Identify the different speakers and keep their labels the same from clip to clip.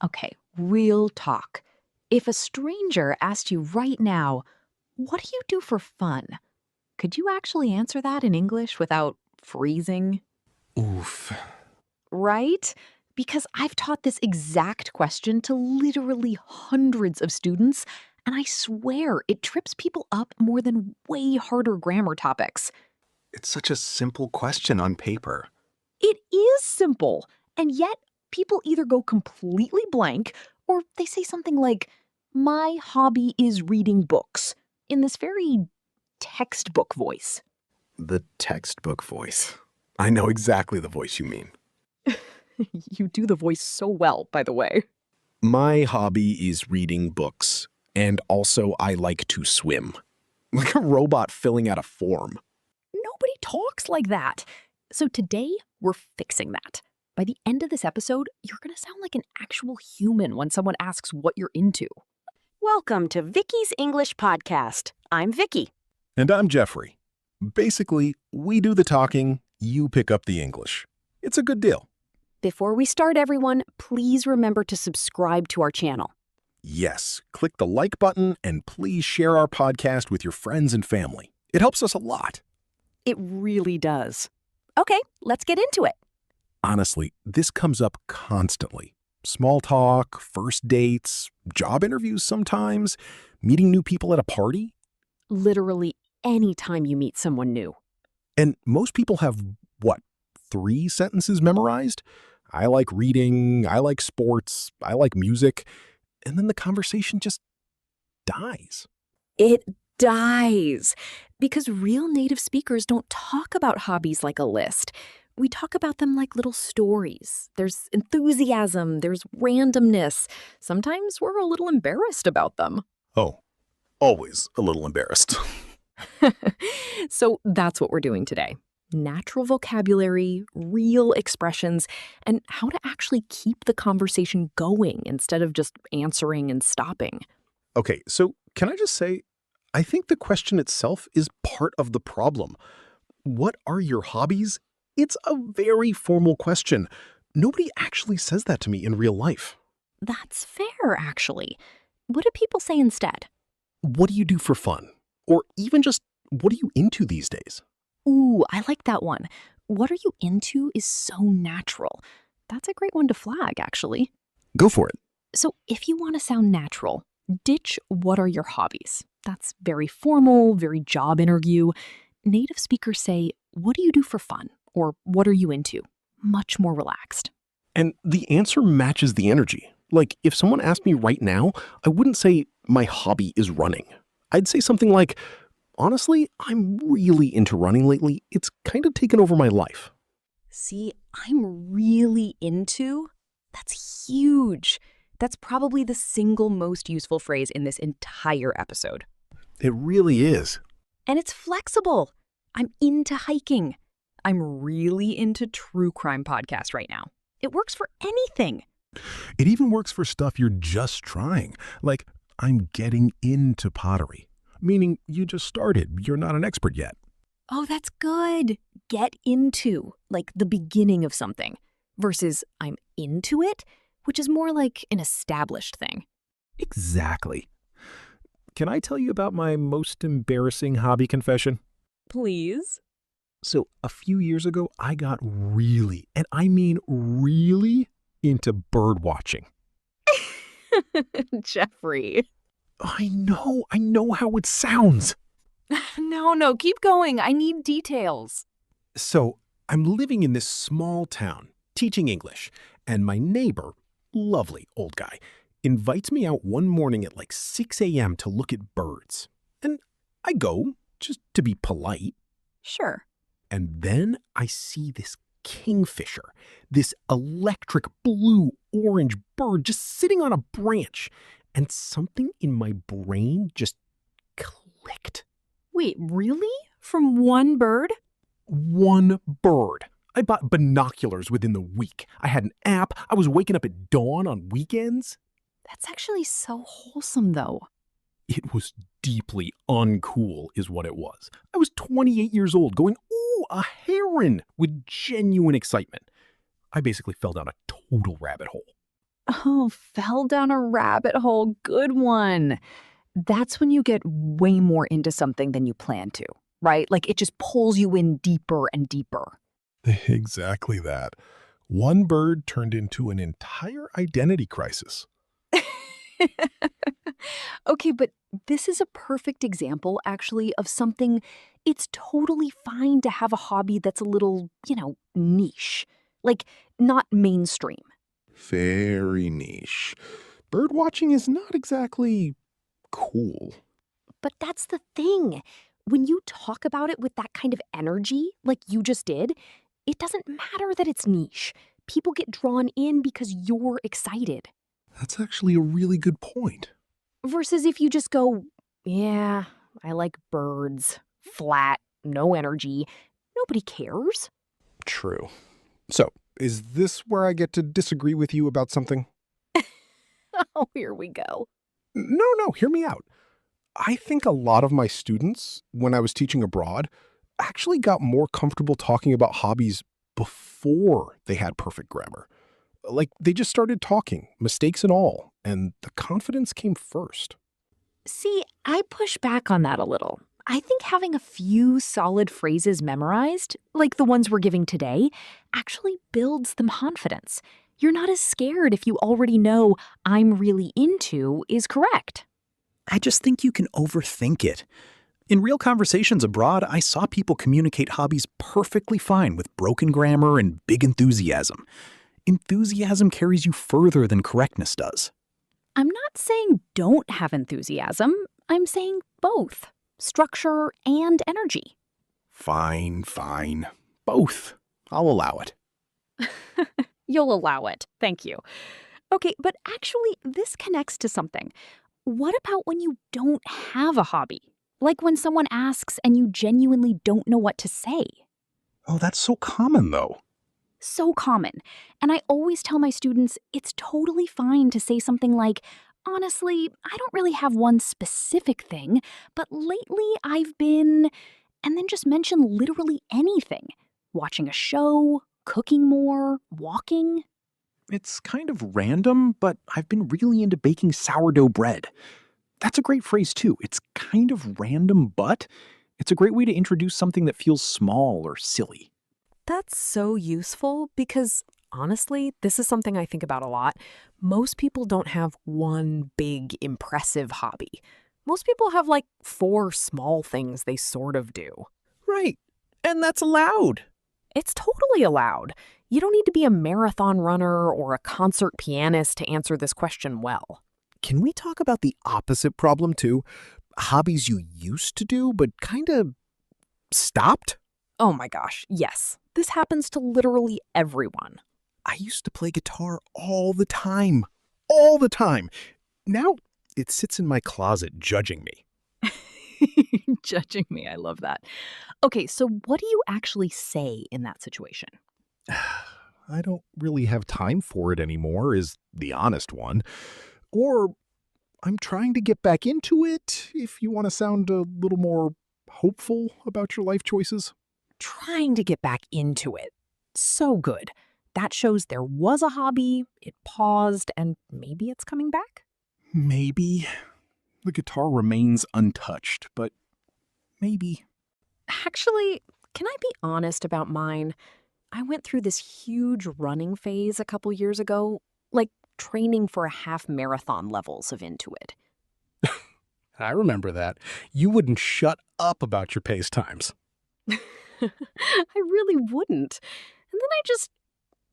Speaker 1: Okay, real talk. If a stranger asked you right now, what do you do for fun? Could you actually answer that in English without freezing?
Speaker 2: Oof.
Speaker 1: Right? Because I've taught this exact question to literally hundreds of students, and I swear it trips people up more than way harder grammar topics.
Speaker 2: It's such a simple question on paper.
Speaker 1: It is simple, and yet people either go completely blank or they say something like, my hobby is reading books, in this very textbook voice.
Speaker 2: The textbook voice. I know exactly the voice you mean.
Speaker 1: You do the voice so well, by the way.
Speaker 2: My hobby is reading books, and also I like to swim. Like a robot filling out a form.
Speaker 1: Nobody talks like that. So today, we're fixing that. By the end of this episode, you're going to sound like an actual human when someone asks what you're into.
Speaker 3: Welcome to Vicky's English Podcast. I'm Vicky.
Speaker 4: And I'm Jeffrey. Basically, we do the talking, you pick up the English. It's a good deal.
Speaker 3: Before we start, everyone, please remember to subscribe to our channel.
Speaker 4: Yes, click the like button and please share our podcast with your friends and family. It helps us a lot.
Speaker 3: It really does. Okay, let's get into it.
Speaker 4: Honestly, this comes up constantly. Small talk, first dates, job interviews sometimes, meeting new people at a party.
Speaker 3: Literally any time you meet someone new.
Speaker 4: And most people have, 3 sentences memorized? I like reading, I like sports, I like music, and then the conversation just dies.
Speaker 3: It dies. Because real native speakers don't talk about hobbies like a list. We talk about them like little stories. There's enthusiasm, there's randomness. Sometimes we're a little embarrassed about them.
Speaker 4: Oh, always a little embarrassed.
Speaker 1: So that's what we're doing today. Natural vocabulary, real expressions, and how to actually keep the conversation going instead of just answering and stopping.
Speaker 4: Okay, so can I just say, I think the question itself is part of the problem. What are your hobbies? It's a very formal question. Nobody actually says that to me in real life.
Speaker 1: That's fair, actually. What do people say instead?
Speaker 4: What do you do for fun? Or even just, what are you into these days?
Speaker 1: Ooh, I like that one. What are you into is so natural. That's a great one to flag, actually.
Speaker 4: Go for it.
Speaker 1: So if you want to sound natural, ditch what are your hobbies. That's very formal, very job interview. Native speakers say, what do you do for fun? Or what are you into? Much more relaxed.
Speaker 4: And the answer matches the energy. Like, if someone asked me right now, I wouldn't say my hobby is running. I'd say something like, honestly, I'm really into running lately. It's kind of taken over my life.
Speaker 1: See, I'm really into? That's huge. That's probably the single most useful phrase in this entire episode.
Speaker 4: It really is.
Speaker 1: And it's flexible. I'm into hiking. I'm really into true crime podcast right now. It works for anything.
Speaker 4: It even works for stuff you're just trying. Like, I'm getting into pottery. Meaning you just started. You're not an expert yet.
Speaker 1: Oh, that's good. Get into, like the beginning of something. Versus I'm into it, which is more like an established thing.
Speaker 4: Exactly. Can I tell you about my most embarrassing hobby confession?
Speaker 1: Please?
Speaker 4: So a few years ago, I got really, and I mean really, into birdwatching.
Speaker 1: Jeffrey.
Speaker 4: I know how it sounds.
Speaker 1: No, keep going. I need details.
Speaker 4: So I'm living in this small town, teaching English, and my neighbor, lovely old guy, invites me out one morning at like 6 a.m. to look at birds. And I go, just to be polite.
Speaker 1: Sure.
Speaker 4: And then I see this kingfisher, this electric blue-orange bird just sitting on a branch. And something in my brain just clicked.
Speaker 1: Wait, really? From one bird?
Speaker 4: One bird. I bought binoculars within the week. I had an app. I was waking up at dawn on weekends.
Speaker 1: That's actually so wholesome, though.
Speaker 4: It was deeply uncool is what it was. I was 28 years old going, ooh, a heron, with genuine excitement. I basically fell down a total rabbit hole.
Speaker 1: Oh, fell down a rabbit hole. Good one. That's when you get way more into something than you plan to, right? Like it just pulls you in deeper and deeper.
Speaker 4: Exactly that. One bird turned into an entire identity crisis.
Speaker 1: Okay, but this is a perfect example, actually, of something it's totally fine to have a hobby that's a little, niche. Like, not mainstream.
Speaker 4: Very niche. Birdwatching is not exactly cool.
Speaker 3: But that's the thing. When you talk about it with that kind of energy, like you just did, it doesn't matter that it's niche. People get drawn in because you're excited.
Speaker 4: That's actually a really good point.
Speaker 3: Versus if you just go, yeah, I like birds, flat, no energy, nobody cares.
Speaker 4: True. So, is this where I get to disagree with you about something?
Speaker 3: Oh, here we go.
Speaker 4: No, hear me out. I think a lot of my students, when I was teaching abroad, actually got more comfortable talking about hobbies before they had perfect grammar. Like, they just started talking, mistakes and all, and the confidence came first.
Speaker 3: See, I push back on that a little. I think having a few solid phrases memorized, like the ones we're giving today, actually builds them confidence. You're not as scared if you already know I'm really into is correct.
Speaker 5: I just think you can overthink it. In real conversations abroad, I saw people communicate hobbies perfectly fine with broken grammar and big enthusiasm. Enthusiasm carries you further than correctness does.
Speaker 3: I'm not saying don't have enthusiasm. I'm saying both structure and energy.
Speaker 4: Fine. Both. I'll allow it.
Speaker 3: You'll allow it. Thank you. Okay, but actually, this connects to something. What about when you don't have a hobby? Like when someone asks and you genuinely don't know what to say.
Speaker 5: Oh, that's so common, though.
Speaker 3: So common. And I always tell my students it's totally fine to say something like, honestly, I don't really have one specific thing, but lately I've been, and then just mention literally anything. Watching a show, cooking more, walking.
Speaker 5: It's kind of random, but I've been really into baking sourdough bread. That's a great phrase, too. It's kind of random, but it's a great way to introduce something that feels small or silly.
Speaker 6: That's so useful because, honestly, this is something I think about a lot. Most people don't have one big, impressive hobby. Most people have like 4 small things they sort of do.
Speaker 5: Right. And that's allowed.
Speaker 6: It's totally allowed. You don't need to be a marathon runner or a concert pianist to answer this question well.
Speaker 4: Can we talk about the opposite problem, too? Hobbies you used to do, but kind of stopped?
Speaker 6: Oh my gosh, yes. This happens to literally everyone.
Speaker 4: I used to play guitar all the time. All the time. Now it sits in my closet judging me.
Speaker 1: Judging me, I love that. Okay, so what do you actually say in that situation?
Speaker 4: I don't really have time for it anymore, is the honest one. Or I'm trying to get back into it, if you want to sound a little more hopeful about your life choices.
Speaker 6: Trying to get back into it. So good. That shows there was a hobby, it paused, and maybe it's coming back?
Speaker 5: Maybe. The guitar remains untouched, but maybe.
Speaker 3: Actually, can I be honest about mine? I went through this huge running phase a couple years ago, like training for a half marathon levels of into it.
Speaker 4: I remember that. You wouldn't shut up about your pace times.
Speaker 3: I really wouldn't. And then I just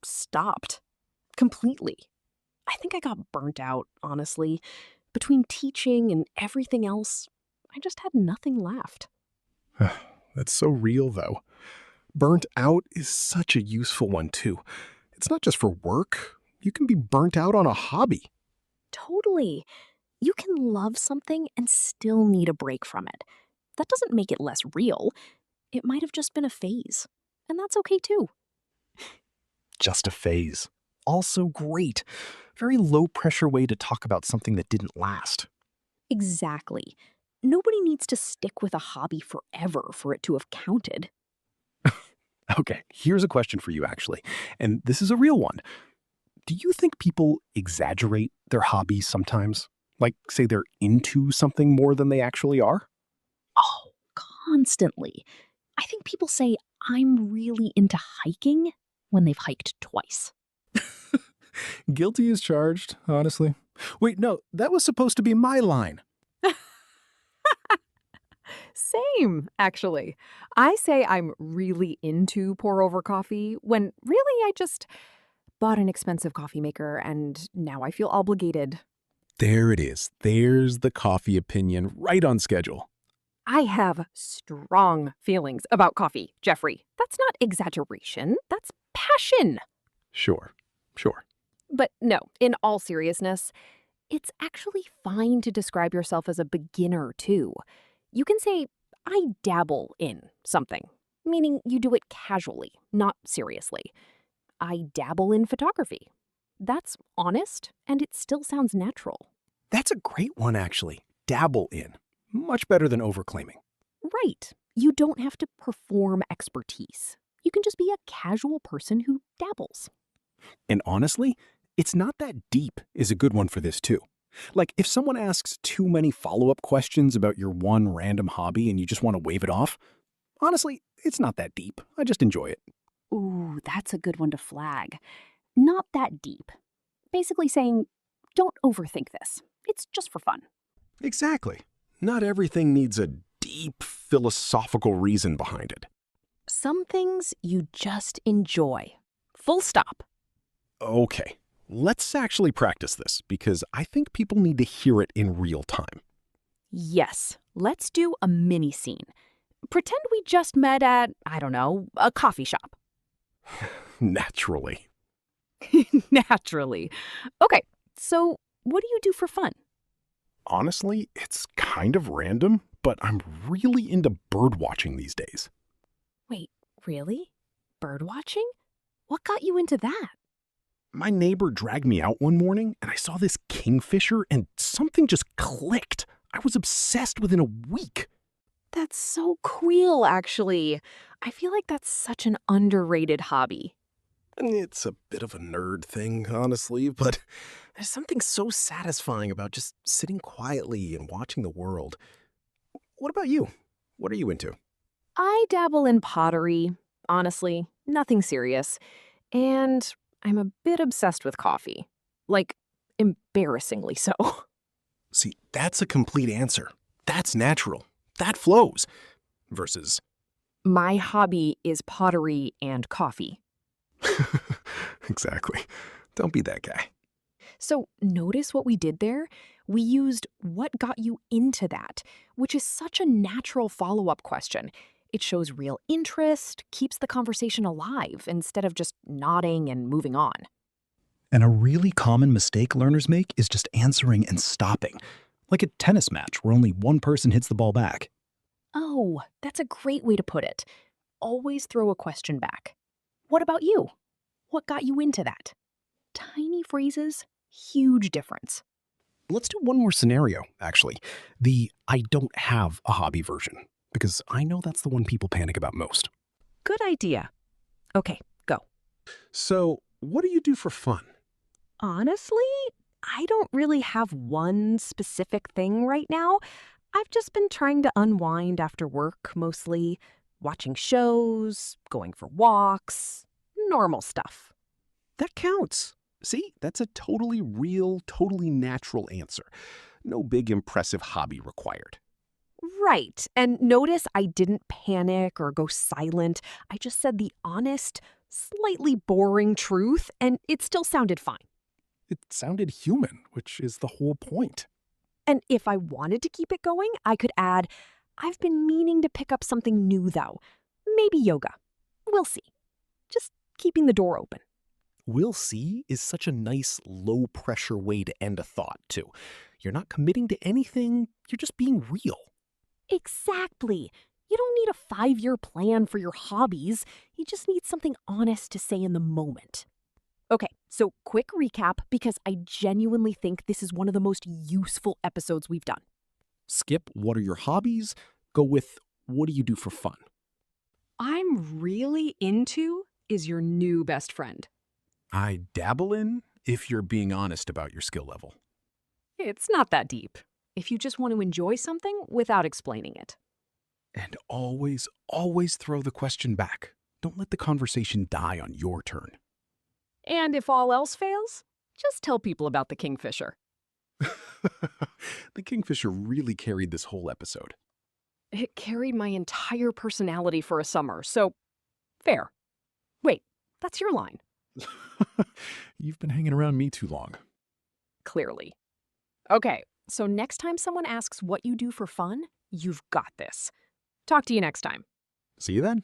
Speaker 3: stopped completely. I think I got burnt out, honestly. Between teaching and everything else, I just had nothing left.
Speaker 4: That's so real, though. Burnt out is such a useful one, too. It's not just for work. You can be burnt out on a hobby.
Speaker 3: Totally. You can love something and still need a break from it. That doesn't make it less real. It might have just been a phase. And that's okay, too.
Speaker 5: Just a phase. Also great. Very low-pressure way to talk about something that didn't last.
Speaker 3: Exactly. Nobody needs to stick with a hobby forever for it to have counted.
Speaker 5: Okay, here's a question for you, actually. And this is a real one. Do you think people exaggerate their hobbies sometimes? Like, say they're into something more than they actually are?
Speaker 1: Oh, constantly. I think people say, I'm really into hiking when they've hiked twice.
Speaker 5: Guilty as charged, honestly. Wait, no, that was supposed to be my line.
Speaker 6: Same, actually. I say I'm really into pour over coffee when really I just bought an expensive coffee maker and now I feel obligated.
Speaker 5: There it is. There's the coffee opinion right on schedule.
Speaker 6: I have strong feelings about coffee, Jeffrey. That's not exaggeration, that's passion.
Speaker 5: Sure.
Speaker 6: But no, in all seriousness, it's actually fine to describe yourself as a beginner, too. You can say, I dabble in something, meaning you do it casually, not seriously. I dabble in photography. That's honest, and it still sounds natural.
Speaker 5: That's a great one, actually. Dabble in. Much better than overclaiming.
Speaker 1: Right. You don't have to perform expertise. You can just be a casual person who dabbles.
Speaker 5: And honestly, it's not that deep is a good one for this, too. Like, if someone asks too many follow-up questions about your one random hobby and you just want to wave it off, honestly, it's not that deep. I just enjoy it.
Speaker 1: Ooh, that's a good one to flag. Not that deep. Basically saying, don't overthink this. It's just for fun.
Speaker 2: Exactly. Not everything needs a deep philosophical reason behind it.
Speaker 1: Some things you just enjoy. Full stop.
Speaker 2: Okay, let's actually practice this because I think people need to hear it in real time.
Speaker 1: Yes, let's do a mini scene. Pretend we just met at, I don't know, a coffee shop.
Speaker 2: Naturally.
Speaker 1: Naturally. Okay, so what do you do for fun?
Speaker 2: Honestly, it's kind of random, but I'm really into birdwatching these days.
Speaker 1: Wait, really? Birdwatching? What got you into that?
Speaker 2: My neighbor dragged me out one morning and I saw this kingfisher and something just clicked. I was obsessed within a week.
Speaker 1: That's so cool, actually. I feel like that's such an underrated hobby.
Speaker 2: It's a bit of a nerd thing, honestly, but there's something so satisfying about just sitting quietly and watching the world. What about you? What are you into?
Speaker 1: I dabble in pottery. Honestly, nothing serious. And I'm a bit obsessed with coffee. Like, embarrassingly so.
Speaker 2: See, that's a complete answer. That's natural. That flows. Versus,
Speaker 1: My hobby is pottery and coffee.
Speaker 2: exactly. Don't be that guy.
Speaker 1: So notice what we did there? We used what got you into that, which is such a natural follow-up question. It shows real interest, keeps the conversation alive instead of just nodding and moving on.
Speaker 5: And a really common mistake learners make is just answering and stopping. Like a tennis match where only one person hits the ball back.
Speaker 1: Oh, that's a great way to put it. Always throw a question back. What about you? What got you into that? Tiny phrases, huge difference.
Speaker 2: Let's do one more scenario, actually. The I don't have a hobby version, because I know that's the one people panic about most.
Speaker 1: Good idea. Okay, go.
Speaker 2: So, what do you do for fun?
Speaker 6: Honestly, I don't really have one specific thing right now. I've just been trying to unwind after work, mostly watching shows, going for walks, normal stuff.
Speaker 2: That counts. See, that's a totally real, totally natural answer. No big impressive hobby required.
Speaker 6: Right. And notice I didn't panic or go silent. I just said the honest, slightly boring truth, and it still sounded fine.
Speaker 2: It sounded human, which is the whole point.
Speaker 6: And if I wanted to keep it going, I could add, I've been meaning to pick up something new, though. Maybe yoga. We'll see. Just keeping the door open.
Speaker 2: We'll see is such a nice, low-pressure way to end a thought, too. You're not committing to anything, you're just being real.
Speaker 6: Exactly. You don't need a 5-year plan for your hobbies. You just need something honest to say in the moment. Okay, so quick recap because I genuinely think this is one of the most useful episodes we've done.
Speaker 2: Skip what are your hobbies, go with what do you do for fun.
Speaker 1: I'm really into is your new best friend.
Speaker 2: I dabble in
Speaker 4: if you're being honest about your skill level.
Speaker 6: It's not that deep. If you just want to enjoy something without explaining it.
Speaker 4: And always, always throw the question back. Don't let the conversation die on your turn.
Speaker 6: And if all else fails, just tell people about the kingfisher.
Speaker 4: The kingfisher really carried this whole episode.
Speaker 6: It carried my entire personality for a summer, so fair. Wait, that's your line.
Speaker 4: You've been hanging around me too long.
Speaker 6: Clearly. Okay, so next time someone asks what you do for fun, you've got this. Talk to you next time.
Speaker 4: See you then.